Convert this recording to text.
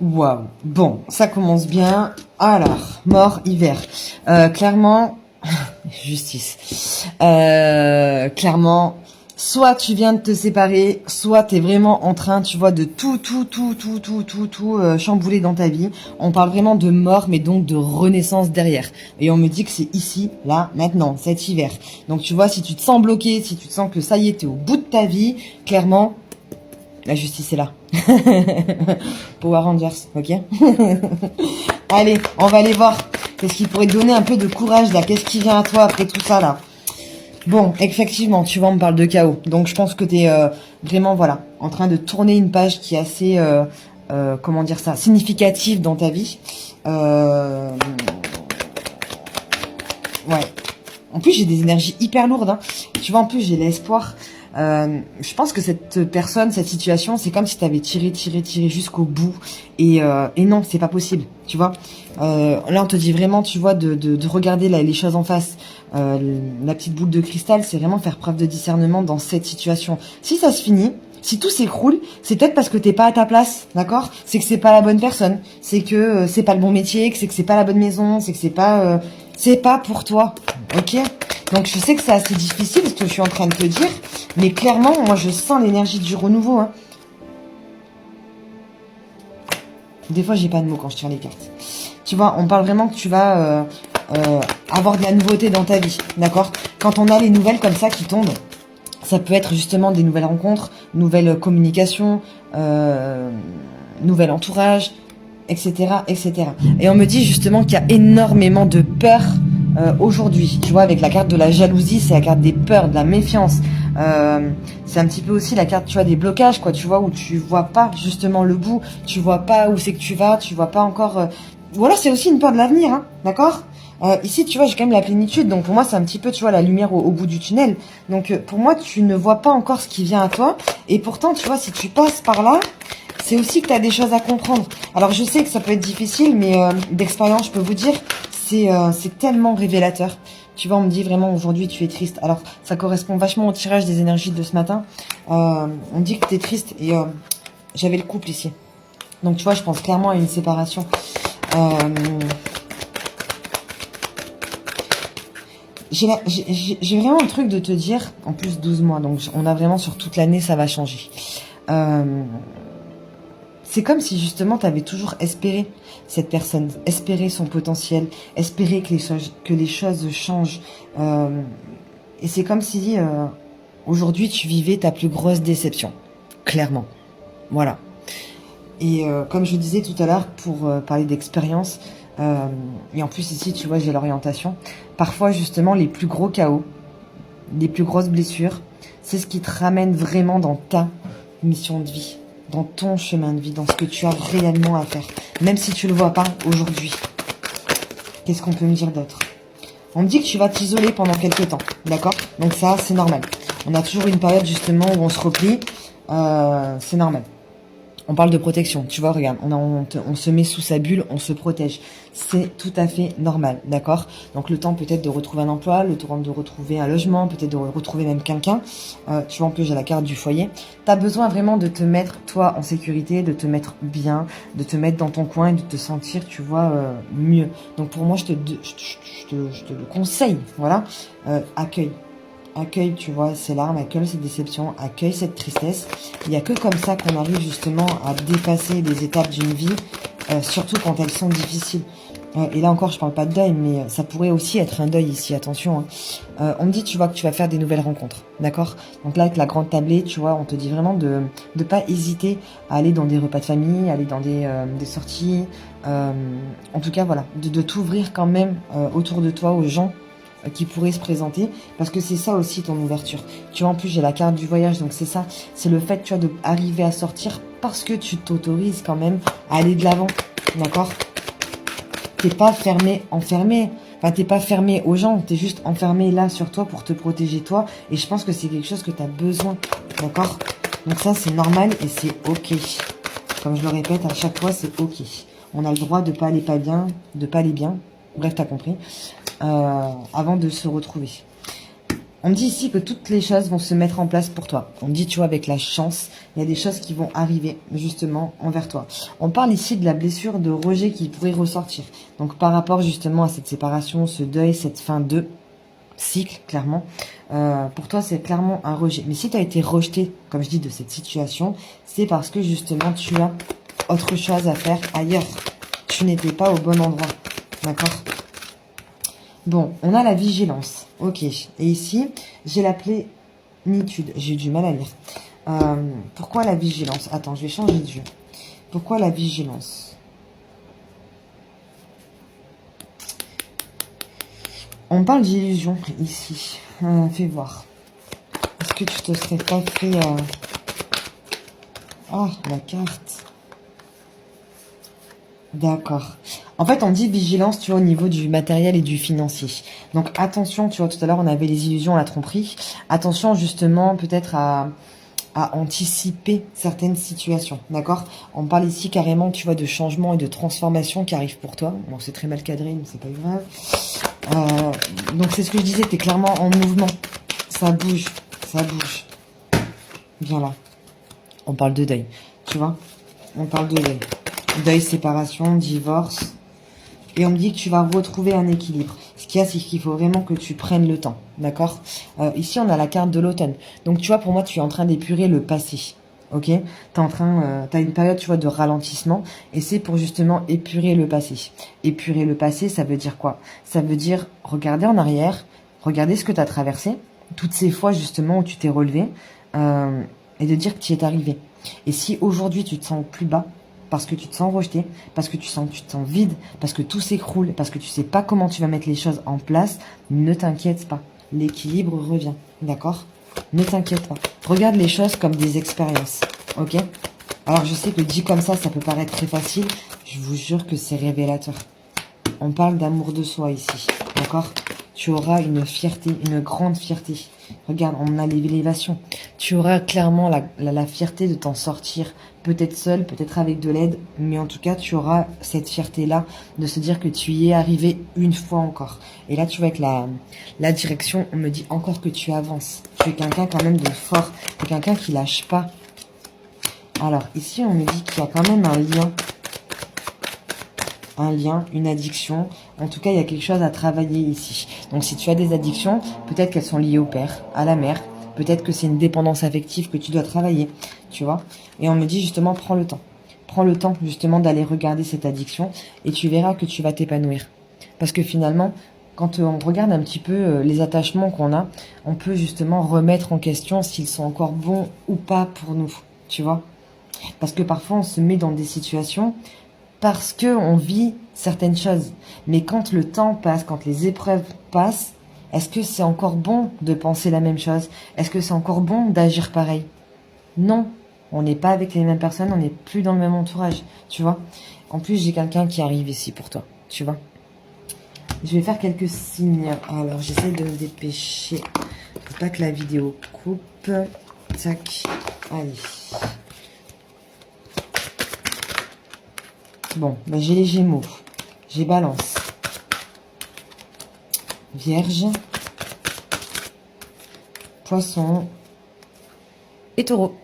Waouh. Bon, ça commence bien. Alors, mort, hiver. Clairement, justice. Clairement, soit tu viens de te séparer, soit t'es vraiment en train, tu vois, de tout chambouler dans ta vie. On parle vraiment de mort, mais donc de renaissance derrière. Et on me dit que c'est ici, là, maintenant, cet hiver. Donc tu vois, si tu te sens bloqué, si tu te sens que ça y est, t'es au bout de ta vie, clairement, la justice est là. Power Rangers, ok. Allez, on va aller voir. Qu'est-ce qui pourrait te donner un peu de courage là? Qu'est-ce qui vient à toi après tout ça là? Bon, effectivement, tu vois, on me parle de chaos. Donc je pense que tu es vraiment, voilà, en train de tourner une page qui est assez, comment dire ça, significative dans ta vie. Ouais. En plus, j'ai des énergies hyper lourdes. Hein. Tu vois, en plus, j'ai l'espoir. Je pense que cette personne, cette situation, c'est comme si tu avais tiré jusqu'au bout. Et non, c'est pas possible. Tu vois. Là, on te dit vraiment, tu vois, de regarder les choses en face. La petite boule de cristal, c'est vraiment faire preuve de discernement dans cette situation. Si ça se finit, si tout s'écroule, c'est peut-être parce que t'es pas à ta place, d'accord? C'est que c'est pas la bonne personne, c'est que c'est pas le bon métier, que c'est pas la bonne maison, c'est que c'est pas pour toi, ok? Donc je sais que c'est assez difficile ce que je suis en train de te dire, mais clairement, moi je sens l'énergie du renouveau. Hein. Des fois, j'ai pas de mots quand je tire les cartes. Tu vois, on parle vraiment que tu vas avoir de la nouveauté dans ta vie, d'accord? Quand on a les nouvelles comme ça qui tombent, ça peut être justement des nouvelles rencontres, nouvelles communications, nouvel entourage, etc., etc. Et on me dit justement qu'il y a énormément de peur aujourd'hui. Tu vois, avec la carte de la jalousie, c'est la carte des peurs, de la méfiance. C'est un petit peu aussi la carte, tu vois, des blocages, quoi. Tu vois, où tu vois pas justement le bout, tu vois pas où c'est que tu vas, tu vois pas encore. Voilà, c'est aussi une peur de l'avenir, hein, d'accord. Ici, tu vois, j'ai quand même la plénitude, donc pour moi, c'est un petit peu, tu vois, la lumière au bout du tunnel. Donc, pour moi, tu ne vois pas encore ce qui vient à toi, et pourtant, tu vois, si tu passes par là, c'est aussi que tu as des choses à comprendre. Alors, je sais que ça peut être difficile, mais d'expérience, je peux vous dire, c'est tellement révélateur. Tu vois, on me dit vraiment, aujourd'hui, tu es triste. Alors, ça correspond vachement au tirage des énergies de ce matin. On me dit que tu es triste, et j'avais le couple ici. Donc, tu vois, je pense clairement à une séparation. J'ai vraiment un truc de te dire, en plus 12 mois, donc on a vraiment sur toute l'année, ça va changer. C'est comme si justement tu avais toujours espéré cette personne, espéré son potentiel, espéré que les choses changent. Et c'est comme si aujourd'hui tu vivais ta plus grosse déception, clairement. Voilà. Et comme je disais tout à l'heure, pour parler d'expérience, et en plus ici, tu vois, j'ai l'orientation, parfois justement les plus gros chaos, les plus grosses blessures, c'est ce qui te ramène vraiment dans ta mission de vie, dans ton chemin de vie, dans ce que tu as réellement à faire, même si tu le vois pas aujourd'hui. Qu'est-ce qu'on peut me dire d'autre? On me dit que tu vas t'isoler pendant quelques temps, d'accord? Donc ça, c'est normal. On a toujours une période justement où on se replie, c'est normal. On parle de protection, tu vois, regarde, on se met sous sa bulle, on se protège. C'est tout à fait normal, d'accord? Donc le temps peut-être de retrouver un emploi, le temps de retrouver un logement, peut-être de retrouver même quelqu'un. Tu vois, en plus j'ai la carte du foyer. T'as besoin vraiment de te mettre, toi, en sécurité, de te mettre bien, de te mettre dans ton coin et de te sentir, tu vois, mieux. Donc pour moi, je te le conseille, voilà. Accueille. Accueille, tu vois, ces larmes, accueille ces déceptions, accueille cette tristesse. Il n'y a que comme ça qu'on arrive justement à dépasser les étapes d'une vie, surtout quand elles sont difficiles. Et là encore, je parle pas de deuil, mais ça pourrait aussi être un deuil ici, attention. Hein. On me dit, tu vois, que tu vas faire des nouvelles rencontres, d'accord? Donc là, avec la grande tablée, tu vois, on te dit vraiment de pas hésiter à aller dans des repas de famille, aller dans des sorties. En tout cas, voilà, de t'ouvrir quand même autour de toi aux gens qui pourrait se présenter, parce que c'est ça aussi ton ouverture. Tu vois, en plus j'ai la carte du voyage, donc c'est ça, c'est le fait, tu vois, d'arriver à sortir parce que tu t'autorises quand même à aller de l'avant, d'accord? T'es pas fermé, enfermé, enfin t'es pas fermé aux gens, t'es juste enfermé là sur toi pour te protéger toi, et je pense que c'est quelque chose que t'as besoin, d'accord? Donc ça c'est normal et c'est ok. Comme je le répète à chaque fois, c'est ok. On a le droit de pas aller pas bien, de pas aller bien, bref t'as compris. Avant de se retrouver. On me dit ici que toutes les choses vont se mettre en place pour toi. On me dit, tu vois, avec la chance, il y a des choses qui vont arriver, justement, envers toi. On parle ici de la blessure de rejet qui pourrait ressortir. Donc, par rapport, justement, à cette séparation, ce deuil, cette fin de cycle, clairement, pour toi, c'est clairement un rejet. Mais si tu as été rejeté, comme je dis, de cette situation, c'est parce que, justement, tu as autre chose à faire ailleurs. Tu n'étais pas au bon endroit. D'accord ? Bon, on a la vigilance. Ok. Et ici, j'ai la plénitude. J'ai eu du mal à lire. Pourquoi la vigilance? Attends, je vais changer de vue. Pourquoi la vigilance? On parle d'illusion ici. Fais voir. Est-ce que tu te serais pas fait... Ah, la carte. D'accord. En fait, on dit vigilance, tu vois, au niveau du matériel et du financier. Donc, attention, tu vois, tout à l'heure, on avait les illusions, la tromperie. Attention, justement, peut-être à anticiper certaines situations, d'accord? On parle ici carrément, tu vois, de changement et de transformation qui arrivent pour toi. Bon, c'est très mal cadré, mais c'est pas grave. Donc, c'est ce que je disais, t'es clairement en mouvement. Ça bouge, ça bouge. Bien là. On parle de deuil, tu vois? On parle de deuil. Deuil, séparation, divorce. Et on me dit que tu vas retrouver un équilibre. Ce qu'il y a, c'est qu'il faut vraiment que tu prennes le temps. D'accord? Ici, on a la carte de l'automne. Donc, tu vois, pour moi, tu es en train d'épurer le passé. Ok? T'as une période, tu vois, de ralentissement. Et c'est pour justement épurer le passé. Épurer le passé, ça veut dire quoi? Ça veut dire regarder en arrière, regarder ce que tu as traversé, toutes ces fois, justement, où tu t'es relevé, et de dire que tu y es arrivé. Et si aujourd'hui, tu te sens plus bas, parce que tu te sens rejeté, parce que tu te sens vide, parce que tout s'écroule, parce que tu sais pas comment tu vas mettre les choses en place, ne t'inquiète pas. L'équilibre revient, d'accord? Ne t'inquiète pas. Regarde les choses comme des expériences, ok? Alors je sais que dit comme ça peut paraître très facile. Je vous jure que c'est révélateur. On parle d'amour de soi ici, d'accord? Tu auras une fierté, une grande fierté. Regarde, on a l'élévation. Tu auras clairement la fierté de t'en sortir. Peut-être seul, peut-être avec de l'aide. Mais en tout cas, tu auras cette fierté-là de se dire que tu y es arrivé une fois encore. Et là, tu vois, avec la direction, on me dit encore que tu avances. Tu es quelqu'un quand même de fort. Tu es quelqu'un qui lâche pas. Alors, ici, on me dit qu'il y a quand même un lien, une addiction. En tout cas, il y a quelque chose à travailler ici. Donc, si tu as des addictions, peut-être qu'elles sont liées au père, à la mère. Peut-être que c'est une dépendance affective que tu dois travailler, tu vois. Et on me dit justement, prends le temps. Prends le temps justement d'aller regarder cette addiction et tu verras que tu vas t'épanouir. Parce que finalement, quand on regarde un petit peu les attachements qu'on a, on peut justement remettre en question s'ils sont encore bons ou pas pour nous, tu vois. Parce que parfois, on se met dans des situations parce que on vit certaines choses. Mais quand le temps passe, quand les épreuves passent, est-ce que c'est encore bon de penser la même chose? Est-ce que c'est encore bon d'agir pareil? Non, on n'est pas avec les mêmes personnes, on n'est plus dans le même entourage, tu vois. En plus, j'ai quelqu'un qui arrive ici pour toi, tu vois. Je vais faire quelques signes. Alors, j'essaie de me dépêcher. Faut pas que la vidéo coupe. Tac. Allez. Bon, bah j'ai les Gémeaux. J'ai Balance. Vierge. Poisson. Et Taureau.